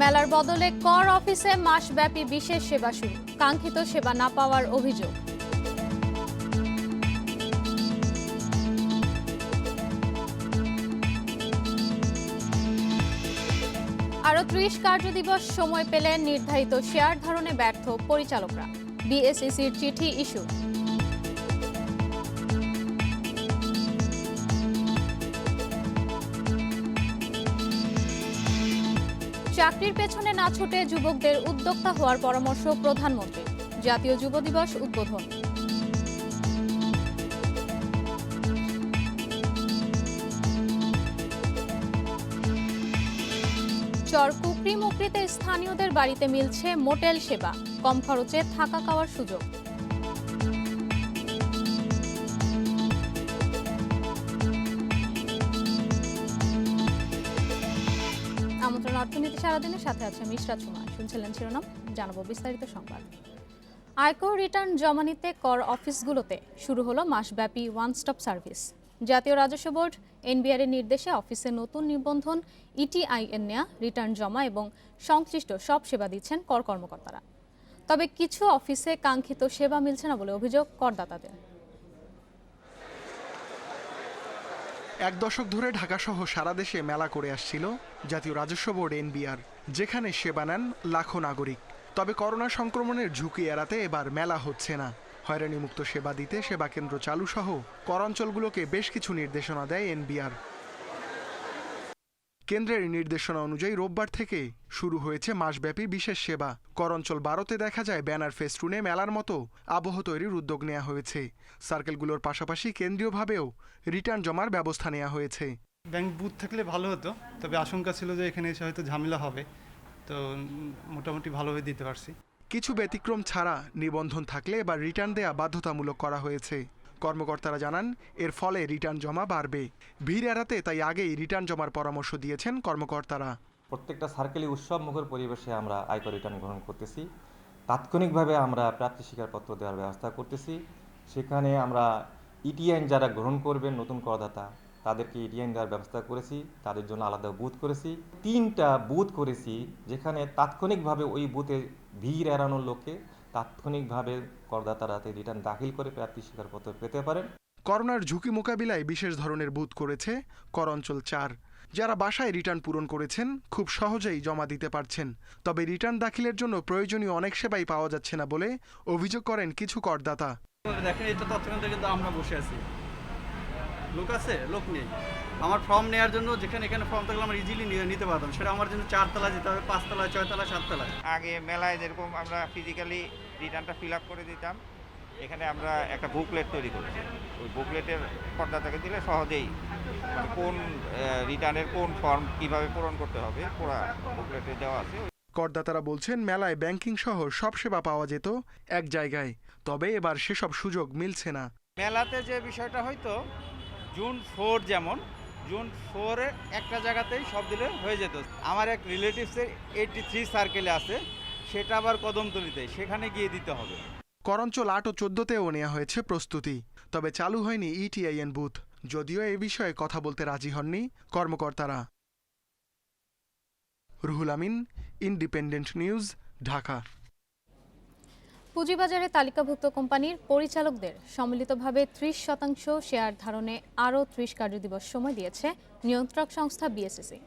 মেলার বদলে কর অফিসে মাসব্যাপী বিশেষ সেবা শুরু, কাঙ্ক্ষিত সেবা না পাওয়ার অভিযোগ। আরও ৩০ কার্যদিবস সময় পেলে নির্ধারিত শেয়ার ধারণে ব্যর্থ পরিচালকরা, বিএসইসির চিঠি ইস্যু। চাকরির পেছনে না ছুটে যুবকদের উদ্যোক্তা হওয়ার পরামর্শ প্রধানমন্ত্রীর, জাতীয় যুব দিবস উদ্বোধন। চর কুকরি মুকরিতে স্থানীয়দের বাড়িতে মিলছে মোটেল সেবা, কম খরচে থাকা খাওয়ার সুযোগ। আমন্ত্রণ অর্থনীতি সারাদিনের সাথে আছে মিশরাত সুমা। শুনছিলেন শিরোনাম, জানাবো বিস্তারিত সংবাদ। আয়কর রিটার্ন জমা নিতে কর অফিসগুলোতে শুরু হলো মাসব্যাপী ওয়ান স্টপ সার্ভিস। জাতীয় রাজস্ব বোর্ড এনবিআর এর নির্দেশে অফিসে নতুন নিবন্ধন, ইটিআইএন নেওয়া, রিটার্ন জমা এবং সংশ্লিষ্ট সব সেবা দিচ্ছেন কর কর্মকর্তারা। তবে কিছু অফিসে কাঙ্ক্ষিত সেবা মিলছে না বলে অভিযোগ করদাতাদের। এক দশক ধরে ঢাকাসহ সারা দেশে মেলা করে আসছিল জাতীয় রাজস্ব বোর্ড এনবিআর, যেখানে সেবা নেন লাখো নাগরিক। তবে করোনা সংক্রমণের ঝুঁকি এড়াতে এবার মেলা হচ্ছে না। হয়রানিমুক্ত সেবা দিতে সেবা কেন্দ্র চালু সহ করাঞ্চলগুলোকে বেশ কিছু নির্দেশনা দেয় এনবিআর। কেন্দ্রের নির্দেশনা অনুযায়ী রোববার থেকে শুরু হয়েছে মাসব্যাপী বিশেষ সেবা। করাঞ্চল 12তে দেখা যায় ব্যানার ফেস্টুনে মেলার মতো আবহ তৈরির উদ্যোগ নেওয়া হয়েছে। সার্কেলগুলোর পাশাপাশি কেন্দ্রীয়ভাবেও রিটার্ন জমার ব্যবস্থা নেওয়া হয়েছে। ব্যাংক বুথ থাকলে ভালো হতো, তবে আশঙ্কা ছিল যে এখানে এসে হয়তো ঝামেলা হবে, তো মোটামুটি ভালোভাবে দিতে পারছি। কিছু ব্যতিক্রম ছাড়া নিবন্ধন থাকলে এবার রিটার্ন দেয়া বাধ্যতামূলক করা হয়েছে। কর্মকর্তারা জানান এর ফলে রিটার্ন জমা বাড়বে। ভিড় এড়াতে তাই আগেই রিটার্ন জমার পরামর্শ দিয়েছেন কর্মকর্তারা। প্রত্যেকটা সার্কেলে উৎসব মুখর পরিবেশে আমরা আয়কর রিটার্ন গ্রহণ করতেছি। তাৎক্ষণিকভাবে আমরা প্রাপ্তি স্বীকারপত্র দেওয়ার ব্যবস্থা করতেছি। সেখানে আমরা ইটিআইন যারা গ্রহণ করবেন নতুন করদাতা, তাদেরকে ইটিআইন দেওয়ার ব্যবস্থা করেছি। তাদের জন্য আলাদা বুথ করেছি, 3টা বুথ করেছি, যেখানে তাৎক্ষণিকভাবে ওই বুথে ভিড় এড়ানোর লক্ষ্যে তাৎক্ষণিকভাবে করদাতারা রিটার্ন দাখিল করে প্রাপ্তি স্বীকারপত্র পেতে পারেন। করোনার ঝুঁকি মোকাবিলায় বিশেষ ধরনের বুথ করেছে করাঞ্চল 4। যারা বাসায় রিটার্ন পূরণ করেছেন খুব সহজেই জমা দিতে পারছেন। তবে রিটার্ন দাখিলের জন্য প্রয়োজনীয় অনেক সেবাই পাওয়া যাচ্ছে না বলে অভিযোগ করেন কিছু করদাতা। দেখেন, এটা তৎক্ষণাৎ কিন্তু আমরা বসে আছি, লোক আছে, লোক নেই। আমার ফর্ম নেওয়ার জন্য যেখানে এখানে ফর্ম থাকলে আমরা ইজিলি নিতে পারতাম, সেটা আমার জন্য 4 তলা যেতে হবে, 5 তলা, 6 তলা, 7 তলা। আগে মেলায় যেরকম আমরা ফিজিক্যালি রিটার্নটা ফিল আপ করে দিতাম, এখানে আমরা একটা বুকলেট তৈরি করেছি। ওই বুকলেটের করদাতাকে দিলে সহজেই মানে কোন রিটার্নের কোন ফর্ম কিভাবে পূরণ করতে হবে পুরো বুকলেটে দেওয়া আছে। করদাতারা বলছেন মেলায় ব্যাংকিং সহ সব সেবা পাওয়া যেত এক জায়গায়, তবে এবার সেসব সুযোগ মিলছে না। মেলাতে যে বিষয়টা হয়তো জুন 4 যেমন জুন 4-এ একটা জায়গাতেই সব দিলে হয়ে যেত। আমার এক রিলেটিভসের 83 সার্কেলে আছে, সেটা আবার কদমতলীতে, সেখানে গিয়ে দিতে হবে। করাঞ্চল 8 ও 14তেও নেওয়া হয়েছে প্রস্তুতি, তবে চালু হয়নি ইটিআইএন বুথ, যদিও এ বিষয়ে কথা বলতে রাজি হননি কর্মকর্তারা। Ruhul Amin, independent news, Dhaka. পুঁজিবাজারে তালিকাভুক্ত কোম্পানির পরিচালকদের সম্মিলিতভাবে 30% শেয়ার ধারণে আরও 30 কার্যদিবস সময় দিয়েছে নিয়ন্ত্রক সংস্থা বিএসইসি।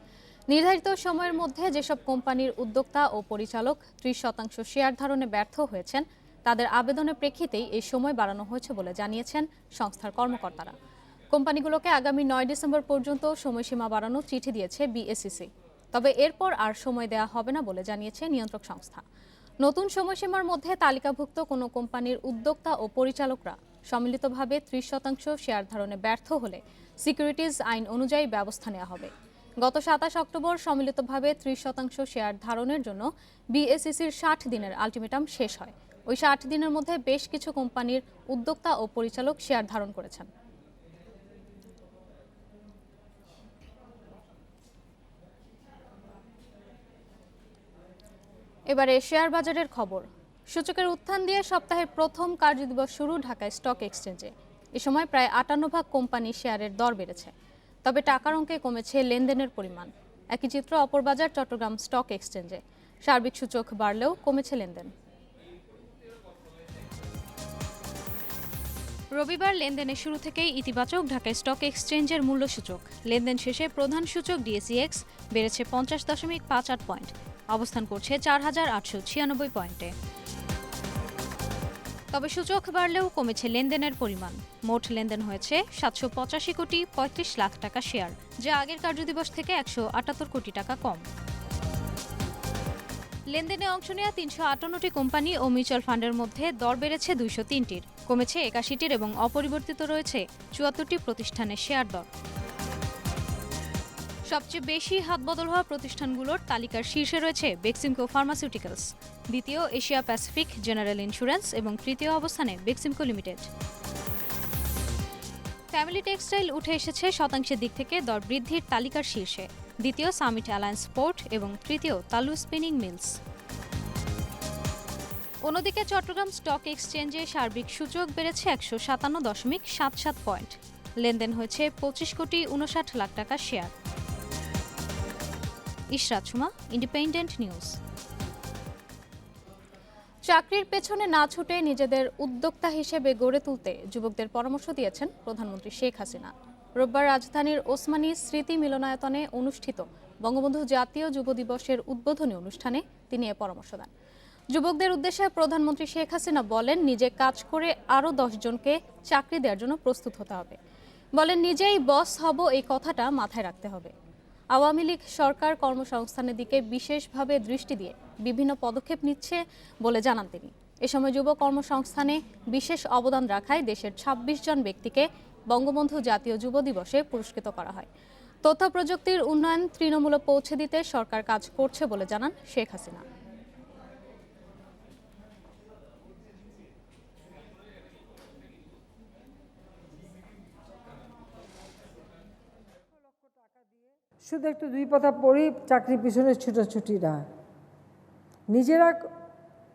নির্ধারিত সময়ের মধ্যে যেসব কোম্পানির উদ্যোক্তা ও পরিচালক 30% শেয়ার ধারণে ব্যর্থ হয়েছেন, তাদের আবেদনের প্রেক্ষিতেই এই সময় বাড়ানো হয়েছে বলে জানিয়েছেন সংস্থার কর্মকর্তারা। কোম্পানিগুলোকে আগামী 9 ডিসেম্বর পর্যন্ত সময়সীমা বাড়ানোর চিঠি দিয়েছে বিএসইসি। তবে এরপর আর সময় দেওয়া হবে না বলে জানিয়েছে নিয়ন্ত্রক সংস্থা। নতুন সময়সীমার মধ্যে তালিকাভুক্ত কোনো কোম্পানির উদ্যোক্তা ও পরিচালকরা সম্মিলিতভাবে 30% শেয়ার ধারণে ব্যর্থ হলে সিকিউরিটিজ আইন অনুযায়ী ব্যবস্থা নেওয়া হবে। গত 27 অক্টোবর সম্মিলিতভাবে 30% শেয়ার ধারণের জন্য বিএসইসির 60 দিনের আলটিমেটাম শেষ হয়। ওই 60 দিনের মধ্যে বেশ কিছু কোম্পানির উদ্যোক্তা ও পরিচালক শেয়ার ধারণ করেছেন। এবারে শেয়ার বাজারের খবর। সূচকের উত্থান দিয়ে সপ্তাহের প্রথম কার্যদিবস শুরু ঢাকায় স্টক এক্সচেঞ্জে। এ সময় প্রায় 58 ভাগ কোম্পানি শেয়ারের দর বেড়েছে। তবে টাকার অঙ্কে কমেছে লেনদেনের পরিমাণ। একই চিত্র অপর বাজার চট্টগ্রাম স্টক এক্সচেঞ্জে। সার্বিক সূচক বাড়লেও কমেছে লেনদেন। রবিবার লেনদেনের শুরু থেকেই ইতিবাচক ঢাকা স্টক এক্সচেঞ্জের মূল্য সূচক। লেনদেন শেষে প্রধান সূচক ডিএসইএক্স বেড়েছে 50.58 পয়েন্ট, অবস্থান করছে 4896 পয়েন্টে। তবে সূচক বাড়লেও কমেছে লেনদেনের পরিমাণ। মোট লেনদেন হয়েছে 785 কোটি 35 লাখ টাকা শেয়ার, যা আগের কার্যদিবস থেকে 178 কোটি টাকা কম। লেনদেনে অংশ নেওয়া 358টি কোম্পানি ও মিউচুয়াল ফান্ডের মধ্যে দর বেড়েছে 203টির, কমেছে 81টির এবং অপরিবর্তিত রয়েছে 74টি প্রতিষ্ঠানের শেয়ার দর। সবচেয়ে বেশি হাতবদল হওয়া প্রতিষ্ঠানগুলোর তালিকার শীর্ষে রয়েছে বেক্সিমকো ফার্মাসিউটিক্যালস, দ্বিতীয় এশিয়া প্যাসিফিক জেনারেল ইন্স্যুরেন্স এবং তৃতীয় অবস্থানে বেক্সিমকো লিমিটেড। ফ্যামিলি টেক্সটাইল উঠে এসেছে শতাংশের দিক থেকে দর বৃদ্ধির তালিকার শীর্ষে, দ্বিতীয় সামিট অ্যালায়েন্স পোর্ট এবং তৃতীয় তালু স্পিনিং মিলস। অন্যদিকে চট্টগ্রাম স্টক এক্সচেঞ্জে সার্বিক সূচক বেড়েছে 157.77 পয়েন্ট। লেনদেন হয়েছে 25 কোটি 59 লাখ টাকা share. Ishrat Suma, independent news. চাকরির পেছনে না ছুটে নিজেদের উদ্যোক্তা হিসেবে গড়ে তুলতে যুবকদের পরামর্শ দিয়েছেন প্রধানমন্ত্রী শেখ হাসিনা। রোববার রাজধানীর ওসমানী স্মৃতি মিলনায়তনে অনুষ্ঠিত বঙ্গবন্ধু জাতীয় যুব দিবসের উদ্বোধনী অনুষ্ঠানে তিনি এ পরামর্শ দেন। যুবকদের উদ্দেশ্যে প্রধানমন্ত্রী শেখ হাসিনা বলেন, নিজে কাজ করে আরও 10 জনকে চাকরি দেওয়ার জন্য প্রস্তুত হতে হবে। বলেন, নিজেই বস হব এই কথাটা মাথায় রাখতে হবে। আওয়ামী লীগ সরকার কর্মসংস্থানের দিকে বিশেষভাবে দৃষ্টি দিয়ে বিভিন্ন পদক্ষেপ নিচ্ছে বলে জানান তিনি। এ সময় যুব কর্মসংস্থানে বিশেষ অবদান রাখায় দেশের 26 জন ব্যক্তিকে বঙ্গবন্ধু জাতীয় যুব দিবসে পুরস্কৃত করা হয়। তথ্য প্রযুক্তির উন্নয়ন তৃণমূলে পৌঁছে দিতে সরকার কাজ করছে বলে জানান শেখ হাসিনা। শুধু একটু দুই পাতা পড়ি চাকরির পিছনে ছুটোছুটি না, নিজেরা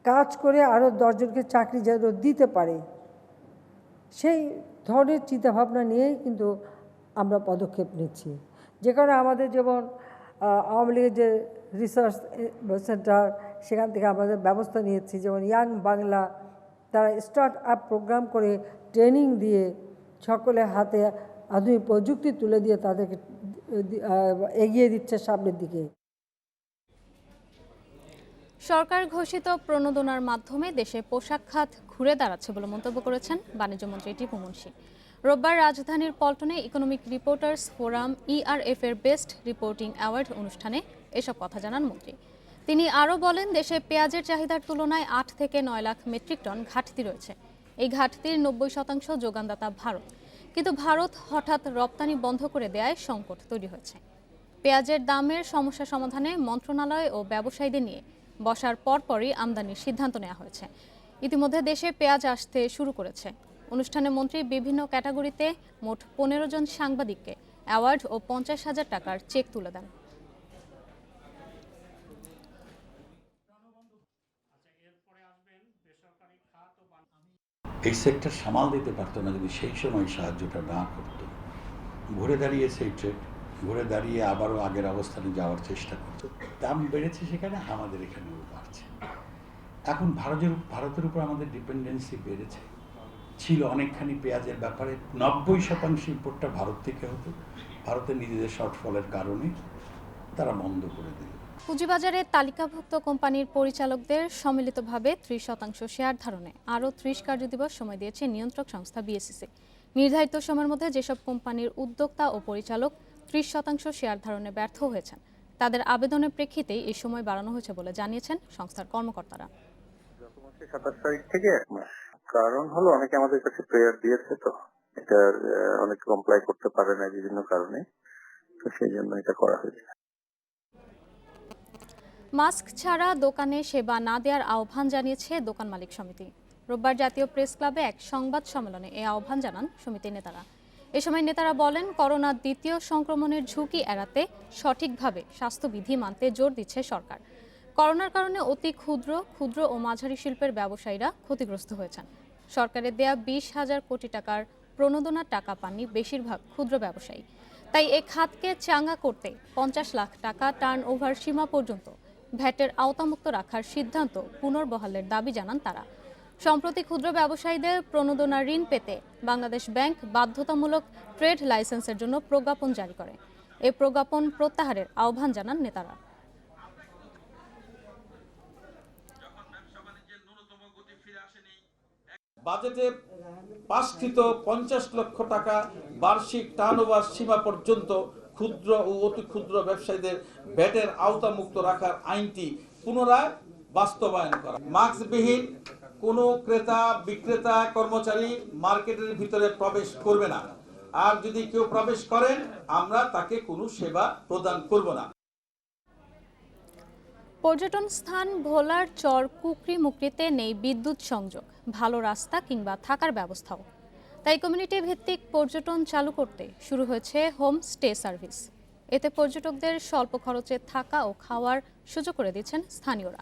কাজ করে আরও 10 জনকে চাকরি যেন দিতে পারে, সেই ধরনের চিন্তাভাবনা নিয়েই কিন্তু আমরা পদক্ষেপ নিচ্ছি। যে কারণে আমাদের যেমন আওয়ামী লীগের যে রিসার্চ সেন্টার, সেখান থেকে আমাদের ব্যবস্থা নিয়েছি, যেমন ইয়াং বাংলা, তারা স্টার্ট আপ প্রোগ্রাম করে ট্রেনিং দিয়ে সকলের হাতে আধুনিক প্রযুক্তি তুলে দিয়ে তাদেরকে এগিয়ে দিচ্ছে সামনের দিকে। সরকার ঘোষিত প্রণোদনার মাধ্যমে দেশে পোশাক খাত ঘুরে দাঁড়াচ্ছে বলে মন্তব্য করেছেন বাণিজ্যমন্ত্রী টিপু মুনশি। রোববার রাজধানীর পল্টনে ইকোনমিক রিপোর্টার্স ফোরাম ইআরএফ এর বেস্ট রিপোর্টিং অ্যাওয়ার্ড অনুষ্ঠানে এসব কথা জানান মন্ত্রী। তিনি আরও বলেন, দেশে পেঁয়াজের চাহিদার তুলনায় 8 থেকে 9 লাখ মেট্রিক টন ঘাটতি রয়েছে। এই ঘাটতির 90% যোগানদাতা ভারত, কিন্তু ভারত হঠাৎ রপ্তানি বন্ধ করে দেওয়ায় সংকট তৈরি হয়েছে। পেঁয়াজের দামের সমস্যা সমাধানে মন্ত্রণালয় ও ব্যবসায়ীদের নিয়ে বসার পরপরই আমদানির সিদ্ধান্ত নেওয়া হয়েছে। ইতিমধ্যে দেশে পেঁয়াজ আসতে শুরু করেছে। অনুষ্ঠানে মন্ত্রী বিভিন্ন ক্যাটাগরিতে মোট 15 জন সাংবাদিককে অ্যাওয়ার্ড ও 50,000 টাকার চেক তুলে দেন। এই সেক্টর সামাল দিতে পারতো না যদি সেই সময় সাহায্যটা না করতো। ঘুরে দাঁড়িয়েছে এই ট্রেড, ঘুরে দাঁড়িয়ে আবারও আগের অবস্থানে যাওয়ার চেষ্টা করতো। দাম বেড়েছে সেখানে, আমাদের এখানেও বাড়ছে। এখন ভারতের উপর আমাদের ডিপেন্ডেন্সি বেড়েছে। ছিল অনেকখানি পেঁয়াজের ব্যাপারে 90% ইম্পোর্টটা ভারত থেকে হতো। ভারতের নিজেদের শর্টফলের কারণে তারা বন্ধ করে দিল। পুঁজিবাজারে তালিকাভুক্ত কোম্পানির পরিচালকদের সম্মিলিতভাবে 30% শেয়ার ধারণে আরও 30 কার্যদিবস সময় দিয়েছে নিয়ন্ত্রক সংস্থা বিএসইসি। নির্ধারিত সময়ের মধ্যে যেসব কোম্পানির উদ্যোক্তা ও পরিচালক 30% শেয়ার ধারণে ব্যর্থ হয়েছেন, তাদের আবেদনের প্রেক্ষিতেই এই সময় বাড়ানো হয়েছে বলে জানিয়েছেন সংস্থার কর্মকর্তারা। 27 তারিখ থেকে 1 মাস। কারণ হলো অনেকে আমাদের কাছে প্রেয়ার দিয়েছে, তো এটা অনেক কমপ্লাই করতে পারে না বিভিন্ন কারণে, তো সেই জন্য এটা করা হয়েছে। মাস্ক ছাড়া দোকানে সেবা না দেওয়ার আহ্বান জানিয়েছে দোকান মালিক সমিতি। রোববার জাতীয় প্রেস ক্লাবে এক সংবাদ সম্মেলনে এই আহ্বান জানান সমিতির নেতারা। এ সময় নেতারা বলেন, করোনার দ্বিতীয় সংক্রমণের ঝুঁকি এড়াতে সঠিকভাবে স্বাস্থ্যবিধি মানতে জোর দিচ্ছে সরকার। করোনার কারণে অতি ক্ষুদ্র ও মাঝারি শিল্পের ব্যবসায়ীরা ক্ষতিগ্রস্ত হয়েছেন। সরকারের দেয়া 20,000 কোটি টাকার প্রণোদনার টাকা পাননি বেশিরভাগ ক্ষুদ্র ব্যবসায়ী। তাই এ খাতকে চাঙ্গা করতে 50 লাখ টাকা টার্ন ওভার সীমা পর্যন্ত ভ্যাটের আওতামুক্ত রাখার সিদ্ধান্ত পুনর্বহালের দাবি জানান তারা। সম্প্রতি ক্ষুদ্র ব্যবসায়ীদের প্রণোদনা ঋণ পেতে বাংলাদেশ ব্যাংক বাধ্যতামূলক ট্রেড লাইসেন্সের জন্য প্রজ্ঞাপন জারি করে। এ প্রজ্ঞাপন প্রত্যাহারের আহ্বান জানান নেতারা। বাজেটে পাসকৃত 50 লক্ষ টাকা বার্ষিক টার্নওভার সীমা পর্যন্ত ক্ষুদ্র ও অতি ক্ষুদ্র ব্যবসায়ীদের ভ্যাটের আওতামুক্ত রাখার আইনটি পুনরায় বাস্তবায়ন করা। মাস্কবিহীন কোনো ক্রেতা বিক্রেতা কর্মচারী মার্কেটের ভিতরে প্রবেশ করবে না, আর যদি কেউ প্রবেশ করেন আমরা তাকে কোনো সেবা প্রদান করব না। পর্যটন স্থান ভোলার চর কুকরি মুকরিতে নেই বিদ্যুৎ সংযোগ, ভালো রাস্তা কিংবা থাকার ব্যবস্থাও। তাই কমিউনিটি ভিত্তিক পর্যটন চালু করতে শুরু হয়েছে হোম স্টে সার্ভিস। এতে পর্যটকদের স্বল্প খরচে থাকা ও খাওয়ার সুযোগ করে দিচ্ছেন স্থানীয়রা।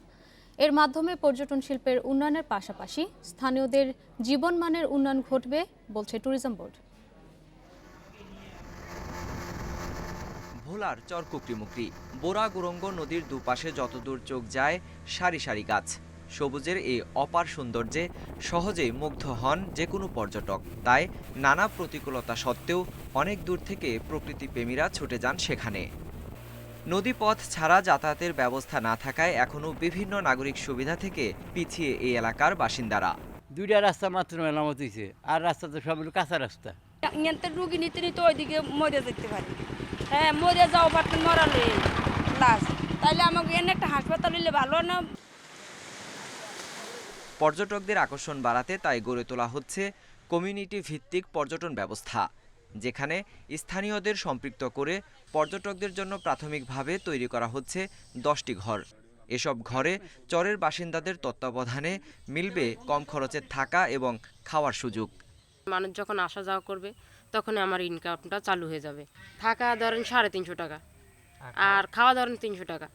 এর মাধ্যমে পর্যটন শিল্পের উন্নয়নের পাশাপাশি স্থানীয়দের জীবনমানের উন্নয়ন ঘটবে বলছে ট্যুরিজম বোর্ড। ভোলার চর কুকরিমুকরি বোরা গুরঙ্গ নদীর দুপাশে যতদূর চোখ যায় সারি সারি গাছ। সবুজের এই অপার সৌন্দর্যে সহজেই মুগ্ধ হন যে কোনো পর্যটক। তাই নানা প্রতিকূলতা সত্ত্বেও অনেক দূর থেকে প্রকৃতিপ্রেমীরা ছুটে যান সেখানে। নদীপথ ছাড়া যাতায়াতের ব্যবস্থা না থাকায় এখনও বিভিন্ন নাগরিক সুবিধা থেকে পিছিয়ে এই এলাকার বাসিন্দারা। দুইটা রাস্তা মাত্র মেরামত হয়েছে, আর রাস্তা তো সব কাঁচা রাস্তা। রুগী নিতে নিতে ওইদিকে মরে যেতে পারি। হ্যাঁ, মরে যাও পারতেন, মরালে লাশ, তাইলে আমাকে এনে একটা হাসপাতাল হইলে ভালো না। পর্যটকদের আকর্ষণ বাড়াতে তাই গড়ে তোলা হচ্ছে কমিউনিটি ভিত্তিক পর্যটন ব্যবস্থা, যেখানে স্থানীয়দের সম্পৃক্ত করে পর্যটকদের জন্য প্রাথমিকভাবে তৈরি করা হচ্ছে 10টি ঘর। এসব ঘরে চরের বাসিন্দাদের তত্ত্বাবধানে মিলবে কম খরচে থাকা এবং খাওয়ার সুযোগ। মানুষ যখন আসা যাওয়া করবে তখন আমার ইনকামটা চালু হয়ে যাবে। থাকা ধরেন 350 টাকা, আর খাওয়া ধরেন 300 টাকা,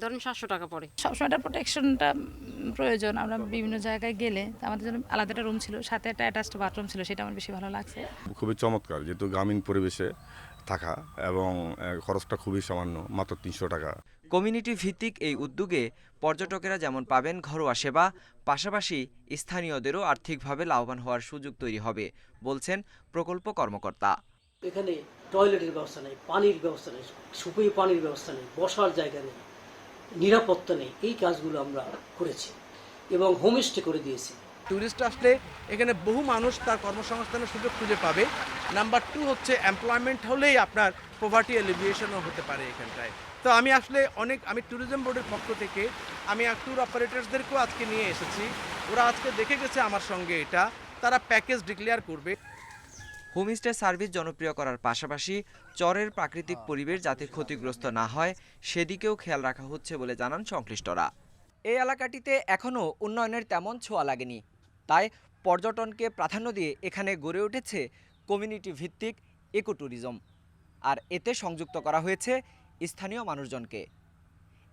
ধরেন 700 টাকা পড়ে। সবসময় প্রোটেকশনটা প্রয়োজন। আমরা বিভিন্ন জায়গায় গেলে আমাদের জন্য আলাদা একটা রুম ছিল, সাথে একটা অ্যাটাচড বাথরুম ছিল, সেটা আমার বেশি ভালো লাগছে। খুবই চমৎকার, যেহেতু গ্রামীণ পরিবেশে থাকা এবং খরচটা খুবই সামান্য, মাত্র 300 টাকা। কমিউনিটি ভিত্তিক এই উদ্যোগে পর্যটকেরা যেমন পাবেন ঘরোয়া সেবা, পাশাপাশি স্থানীয়দেরও আর্থিকভাবে লাভবান হওয়ার সুযোগ তৈরি হবে বলছেন প্রকল্প কর্মকর্তা। এখানে টয়লেটের ব্যবস্থা নেই, পানির ব্যবস্থা নেই, সুপেয় পানির ব্যবস্থা নেই, বসার জায়গা নেই, নিরাপত্তা নেই। এই কাজগুলো আমরা করেছি এবং হোমস্টে করে দিয়েছি। ট্যুরিস্ট আসলে এখানে বহু মানুষ তার কর্মসংস্থানের সুযোগ খুঁজে পাবে। নাম্বার 2 হচ্ছে এমপ্লয়মেন্ট হলেই আপনার পভার্টি এলিভিয়েশনও হতে পারে এখানটায়। তো আমি ট্যুরিজম বোর্ডের পক্ষ থেকে আমি ট্যুর অপারেটরসদেরকেও আজকে নিয়ে এসেছি। ওরা আজকে দেখে গেছে আমার সঙ্গে, এটা তারা প্যাকেজ ডিক্লেয়ার করবে। হোমস্টে সার্ভিস জনপ্রিয় করার পাশাপাশি চরের প্রাকৃতিক পরিবেশ যাতে ক্ষতিগ্রস্ত না হয় সেদিকেও খেয়াল রাখা হচ্ছে বলে জানান সংশ্লিষ্টরা। এই এলাকাটিতে এখনও উন্নয়নের তেমন ছোঁয়া লাগেনি, তাই পর্যটনকে প্রাধান্য দিয়ে এখানে গড়ে উঠেছে কমিউনিটি ভিত্তিক ইকো ট্যুরিজম। আর এতে সংযুক্ত করা হয়েছে স্থানীয় মানুষজনকে।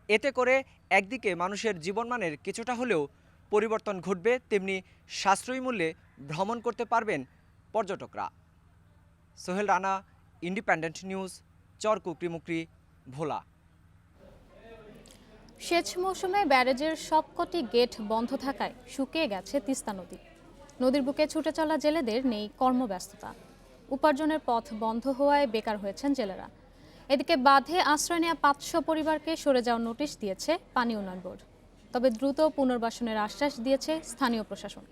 এতে করে একদিকে মানুষের জীবনমানের কিছুটা হলেও পরিবর্তন ঘটবে, তেমনি সাশ্রয়ী মূল্যে ভ্রমণ করতে পারবেন পর্যটকরা। সোহেল রানা, ইন্ডিপেন্ডেন্ট নিউজ, চর কুকরিমুকরি, ভোলা। সেচ মৌসুমে ব্যারেজের সবকটি গেট বন্ধ থাকায় শুকিয়ে গেছে তিস্তা নদী। নদীর বুকে ছুটে চলা জেলেদের নেই কর্মব্যস্ততা। উপার্জনের পথ বন্ধ হওয়ায় বেকার হয়েছেন জেলেরা। এদিকে বাঁধে আশ্রয় নেওয়া 500 পরিবারকে সরে যাওয়ার নোটিশ দিয়েছে পানি উন্নয়ন বোর্ড। তবে দ্রুত পুনর্বাসনের আশ্বাস দিয়েছে স্থানীয় প্রশাসন।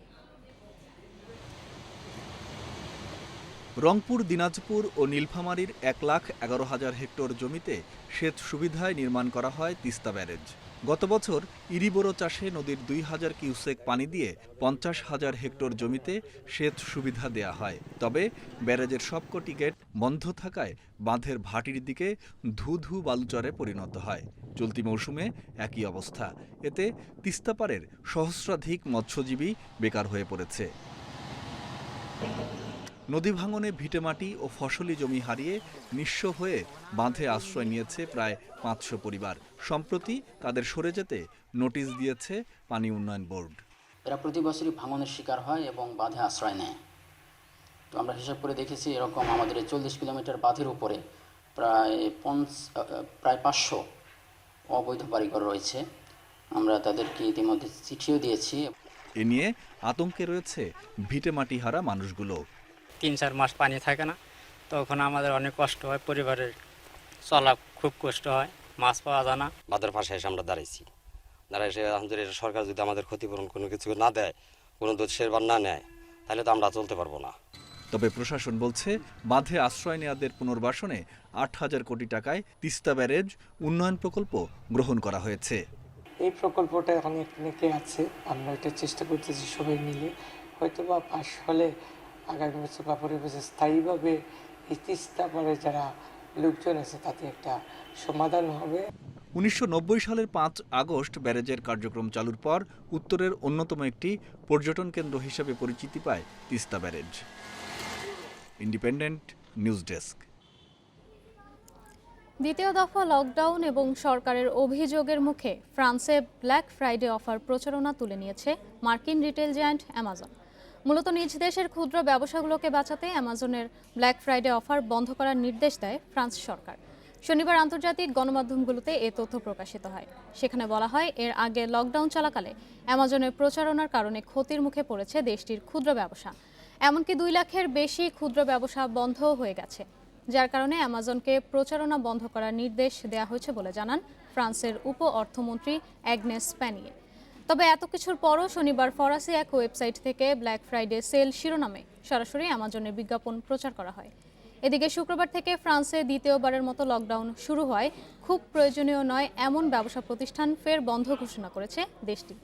রংপুর, দিনাজপুর ও নীলফামারীর 1,11,000 হেক্টর জমিতে সেচ সুবিধায় নির্মাণ করা হয় তিস্তা ব্যারেজ। গত বছর ইরিবোরো চাষে নদীর 2000 কিউসেক পানি দিয়ে 50,000 হেক্টর জমিতে সেচ সুবিধা দেয়া হয়। তবে ব্যারেজের সবকটি গেট বন্ধ থাকায় বাঁধের ভাটির দিকে ধু বালুচরে পরিণত হয়। চলতি মৌসুমে একই অবস্থা। এতে তিস্তাপাড়ের সহস্রাধিক মৎস্যজীবী বেকার হয়ে পড়েছে। নদী ভাঙনে ভিটেমাটি ও ফসলি জমি হারিয়ে নিঃস্ব হয়ে বাঁধে আশ্রয় নিয়েছে প্রায় 500 পরিবার। সম্প্রতি তাদের সরে যেতে নোটিশ দিয়েছে পানি উন্নয়ন বোর্ড। এরা প্রতি বছরই ভাঙনের শিকার হয় এবং বাঁধে আশ্রয় নেয়। তো আমরা হিসাব করে দেখেছি, এরকম আমাদের 40 কিলোমিটার বাঁধের উপরে প্রায় 500 অবৈধ বাড়িঘর রয়েছে। আমরা তাদেরকে ইতিমধ্যে চিঠিও দিয়েছি। এ নিয়ে আতঙ্কে রয়েছে ভিটেমাটি হারা মানুষগুলো। 3-4 মাস পানি থাকে না, তখন আমাদের অনেক কষ্ট হয়, পরিবারের চলা খুব কষ্ট হয়, মাছ পাওয়া যায় না। বাঁধের পাশে এসে আমরা দাঁড়াইছি, আলহামদুলিল্লাহ সরকার যদি আমাদের ক্ষতিপূরণ কোনো কিছু না দেয়, কোনো দোষের বার না নেয়, তাহলে তো আমরা চলতে পারবো না। তবে প্রশাসন বলছে বাঁধে আশ্রয় নেওয়াদের পুনর্বাসনে 8,000 কোটি টাকায় তিস্তা ব্যারেজ উন্নয়ন প্রকল্প গ্রহণ করা হয়েছে। এই প্রকল্পটা অনেকে আছে, আমরা এটা চেষ্টা করতেছি সবাই মিলে, হয়তো বা পাশ হলে আগামী বছর বা পরের বছর স্থায়ীভাবে এই তিস্তা পারে যারা লোকজন আছে তাতে একটা সমাধান হবে। 1990 সালের 5 আগস্ট ব্যারেজের কার্যক্রম চালুর পর উত্তরের অন্যতম একটি পর্যটন কেন্দ্র হিসেবে পরিচিতি পায় Teesta barrage. Independent news desk. দ্বিতীয় দফা লকডাউন এবং সরকারের অভিযোগের মুখে ফ্রান্সে ব্ল্যাক ফ্রাইডে অফার প্রচারণা তুলে নিয়েছে মার্কিন রিটেল জায়ান্ট অ্যামাজন। মূলত নিজ দেশের ক্ষুদ্র ব্যবসাগুলোকে বাঁচাতে অ্যামাজনের ব্ল্যাক ফ্রাইডে অফার বন্ধ করার নির্দেশ দেয় ফ্রান্স সরকার। শনিবার আন্তর্জাতিক গণমাধ্যমগুলোতে এ তথ্য প্রকাশিত হয়। সেখানে বলা হয়, এর আগে লকডাউন চলাকালে অ্যামাজনের প্রচারণার কারণে ক্ষতির মুখে পড়েছে দেশটির ক্ষুদ্র ব্যবসা। এমনকি 2 লাখের বেশি ক্ষুদ্র ব্যবসা বন্ধও হয়ে গেছে, যার কারণে অ্যামাজনকে প্রচারণা বন্ধ করার নির্দেশ দেওয়া হয়েছে বলে জানান ফ্রান্সের উপ অর্থমন্ত্রী অ্যাগনেস প্যানিয়ে। তবে এত কিছুর পরও শনিবার ফরাসি এক ওয়েবসাইট থেকে ব্ল্যাক ফ্রাইডে সেল শিরোনামে সরাসরি অ্যামাজনের বিজ্ঞাপন প্রচার করা হয়। এদিকে শুক্রবার থেকে ফ্রান্সে দ্বিতীয়বারের মতো লকডাউন শুরু হয় খুব প্রয়োজনীয় নয় এমন ব্যবসা প্রতিষ্ঠান ফের বন্ধ ঘোষণা করেছে দেশটি।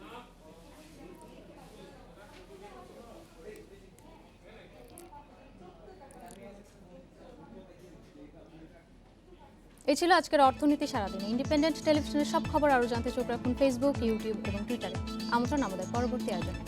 এই ছিল আজকের অর্থনীতি সারাদিন। ইন্ডিপেন্ডেন্ট টেলিভিশনের সব খবর আরও জানতে চোখ রাখুন ফেসবুক, ইউটিউব এবং টুইটারে। আমন্ত্রণ আমাদের পরবর্তী আয়োজনে।